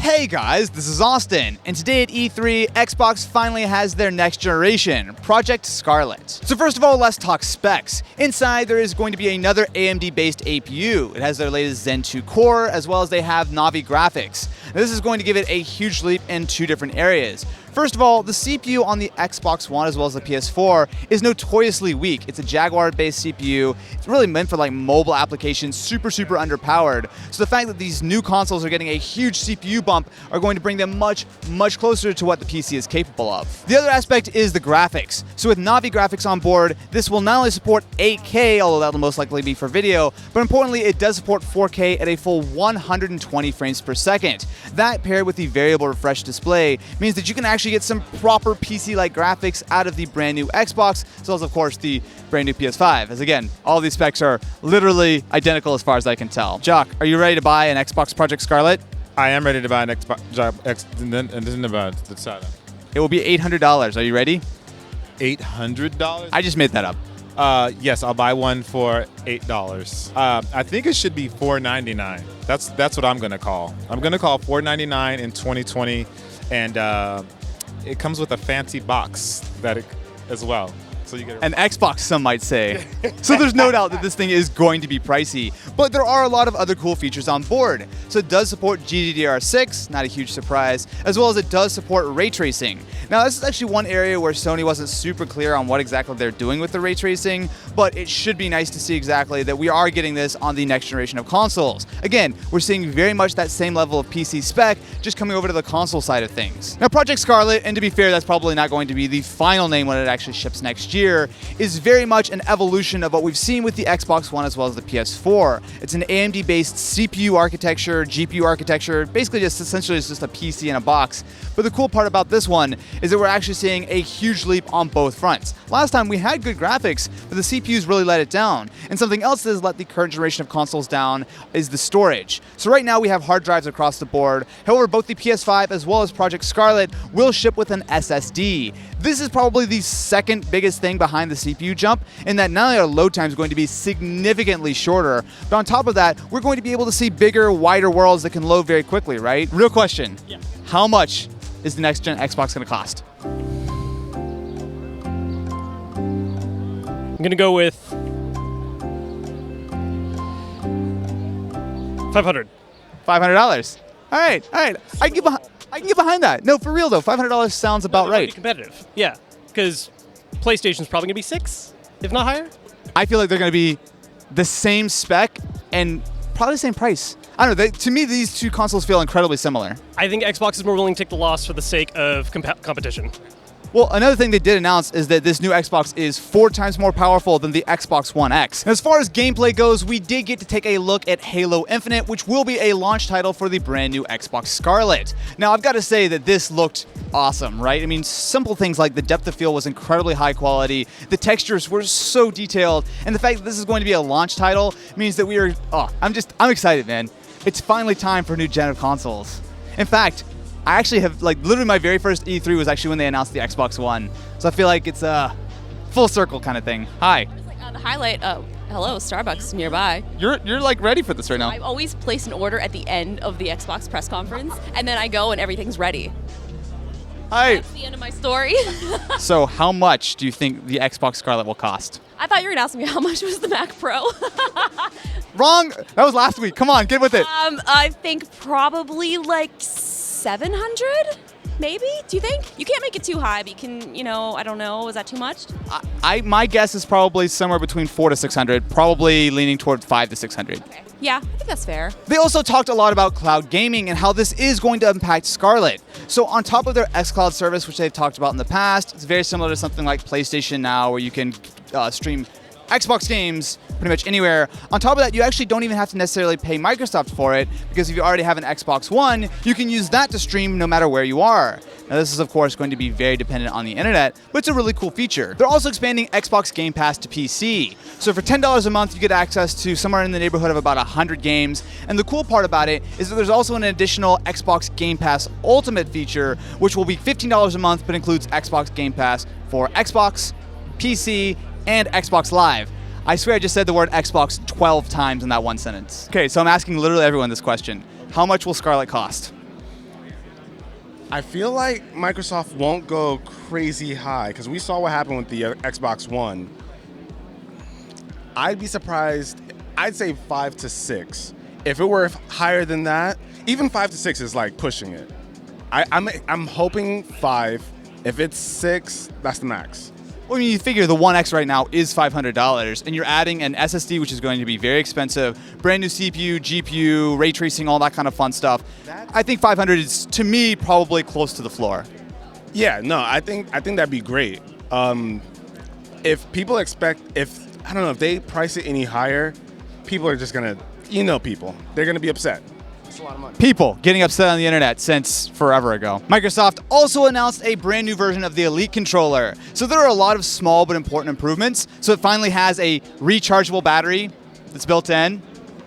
Hey guys, this is Austin, and today at E3, Xbox finally has their next generation, Project Scarlett. So first of all, let's talk specs. Inside, there is going to be another AMD-based APU. It has their latest Zen 2 core, as well as they have Navi graphics. Now, this is going to give it a huge leap in two different areas. First of all, the CPU on the Xbox One as well as the PS4 is notoriously weak. It's a Jaguar-based CPU. It's really meant for like mobile applications, super underpowered. So the fact that these new consoles are getting a huge CPU bump are going to bring them much closer to what the PC is capable of. The other aspect is the graphics. So with Navi graphics on board, this will not only support 8K, although that'll most likely be for video, but importantly, it does support 4K at a full 120 frames per second. That paired with the variable refresh display means that you can actually get some proper PC-like graphics out of the brand new Xbox, as well as of course the brand new PS5. As again, all these specs are literally identical as far as I can tell. Jock, are you ready to buy an Xbox Project Scarlett? I am ready to buy an Xbox. It will be $800. Are you ready? $800? I just made that up. Yes, I'll buy one for $8. I think it should be $499. That's what I'm gonna call. I'm gonna call $499 in 2020, and it comes with a fancy box as well. So you get an Xbox, some might say. So there's no doubt that this thing is going to be pricey, but there are a lot of other cool features on board. So it does support GDDR6, not a huge surprise, as well as it does support ray tracing. Now this is actually one area where Sony wasn't super clear on what exactly they're doing with the ray tracing, but it should be nice to see exactly that we are getting this on the next generation of consoles. Again, we're seeing very much that same level of PC spec, just coming over to the console side of things. Now Project Scarlett, and to be fair, that's probably not going to be the final name when it actually ships next year, is very much an evolution of what we've seen with the Xbox One as well as the PS4. It's an AMD-based CPU architecture, GPU architecture, basically just essentially it's just a PC in a box. But the cool part about this one is that we're actually seeing a huge leap on both fronts. Last time we had good graphics, but the CPUs really let it down. And something else that has let the current generation of consoles down is the storage. So right now we have hard drives across the board. However, both the PS5 as well as Project Scarlett will ship with an SSD. This is probably the second biggest thing behind the CPU jump, in that not only are load times going to be significantly shorter, but on top of that, we're going to be able to see bigger, wider worlds that can load very quickly, right? Real question. Yeah. How much is the next gen Xbox going to cost? I'm gonna go with $500. $500. All right. I can get behind that. No, for real though, $500 sounds about It'll be right. competitive. Yeah, because PlayStation's probably gonna be $600, if not higher. I feel like they're going to be the same spec and probably the same price. I don't know. To me, these two consoles feel incredibly similar. I think Xbox is more willing to take the loss for the sake of competition. Well, another thing they did announce is that this new Xbox is 4 times more powerful than the Xbox One X. And as far as gameplay goes, we did get to take a look at Halo Infinite, which will be a launch title for the brand new Xbox Scarlett. Now, I've got to say that this looked awesome, right? I mean, simple things like the depth of field was incredibly high quality, the textures were so detailed, and the fact that this is going to be a launch title means that I'm excited, man. It's finally time for a new gen of consoles. In fact, I actually have, literally my very first E3 was actually when they announced the Xbox One. So I feel like it's a full circle kind of thing. Hi. It's like the highlight, hello, Starbucks nearby. You're ready for this right now. I always place an order at the end of the Xbox press conference, and then I go and everything's ready. Hi. That's the end of my story. So how much do you think the Xbox Scarlett will cost? I thought you were gonna ask me how much was the Mac Pro. Wrong. That was last week. Come on, get with it. I think probably like 700, maybe? Do you think? You can't make it too high, but you can, I don't know. Is that too much? My guess is probably somewhere between 400 to 600, probably leaning toward 500 to 600. Okay. Yeah, I think that's fair. They also talked a lot about cloud gaming and how this is going to impact Scarlett. So on top of their xCloud service, which they've talked about in the past, it's very similar to something like PlayStation Now, where you can stream Xbox games pretty much anywhere. On top of that, you actually don't even have to necessarily pay Microsoft for it, because if you already have an Xbox One, you can use that to stream no matter where you are. Now this is of course going to be very dependent on the internet, but it's a really cool feature. They're also expanding Xbox Game Pass to PC. So for $10 a month, you get access to somewhere in the neighborhood of about 100 games. And the cool part about it is that there's also an additional Xbox Game Pass Ultimate feature, which will be $15 a month, but includes Xbox Game Pass for Xbox, PC, and Xbox Live. I swear I just said the word Xbox 12 times in that one sentence. Okay, so I'm asking literally everyone this question. How much will Scarlett cost? I feel like Microsoft won't go crazy high because we saw what happened with the Xbox One. I'd be surprised. I'd say 5 to 6. If it were higher than that, even 5 to 6 is like pushing it. I'm hoping 5. If it's 6, that's the max. Well, I mean, you figure the One X right now is $500, and you're adding an SSD, which is going to be very expensive, brand new CPU, GPU, ray tracing, all that kind of fun stuff. I think 500 is, to me, probably close to the floor. Yeah, no, I think that'd be great. If people expect, I don't know, if they price it any higher, people are just gonna, people, they're gonna be upset. It's a lot of money. People getting upset on the internet since forever ago. Microsoft also announced a brand new version of the Elite controller. So there are a lot of small but important improvements. So it finally has a rechargeable battery that's built in, you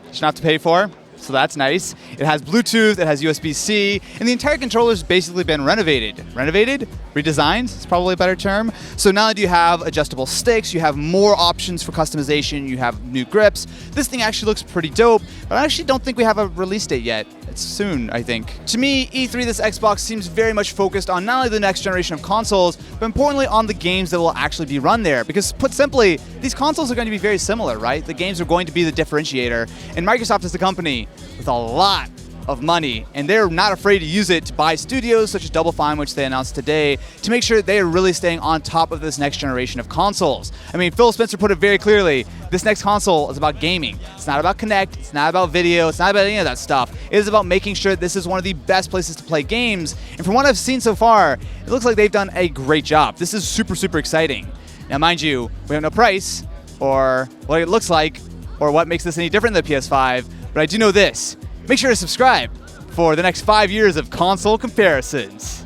shouldn't have to pay for. So that's nice. It has Bluetooth, it has USB-C, and the entire controller's basically been renovated. Renovated? Redesigned is probably a better term. So not only do you have adjustable sticks, you have more options for customization, you have new grips. This thing actually looks pretty dope, but I actually don't think we have a release date yet. It's soon, I think. To me, E3 this Xbox seems very much focused on not only the next generation of consoles, but importantly on the games that will actually be run there. Because put simply, these consoles are going to be very similar, right? The games are going to be the differentiator, and Microsoft is the company with a lot of money, and they're not afraid to use it to buy studios such as Double Fine, which they announced today, to make sure they are really staying on top of this next generation of consoles. I mean, Phil Spencer put it very clearly, this next console is about gaming. It's not about Kinect, it's not about video, it's not about any of that stuff. It is about making sure this is one of the best places to play games, and from what I've seen so far, it looks like they've done a great job. This is super, super exciting. Now, mind you, we have no price, or what it looks like, or what makes this any different than the PS5, but I do know this. Make sure to subscribe for the next 5 years of console comparisons.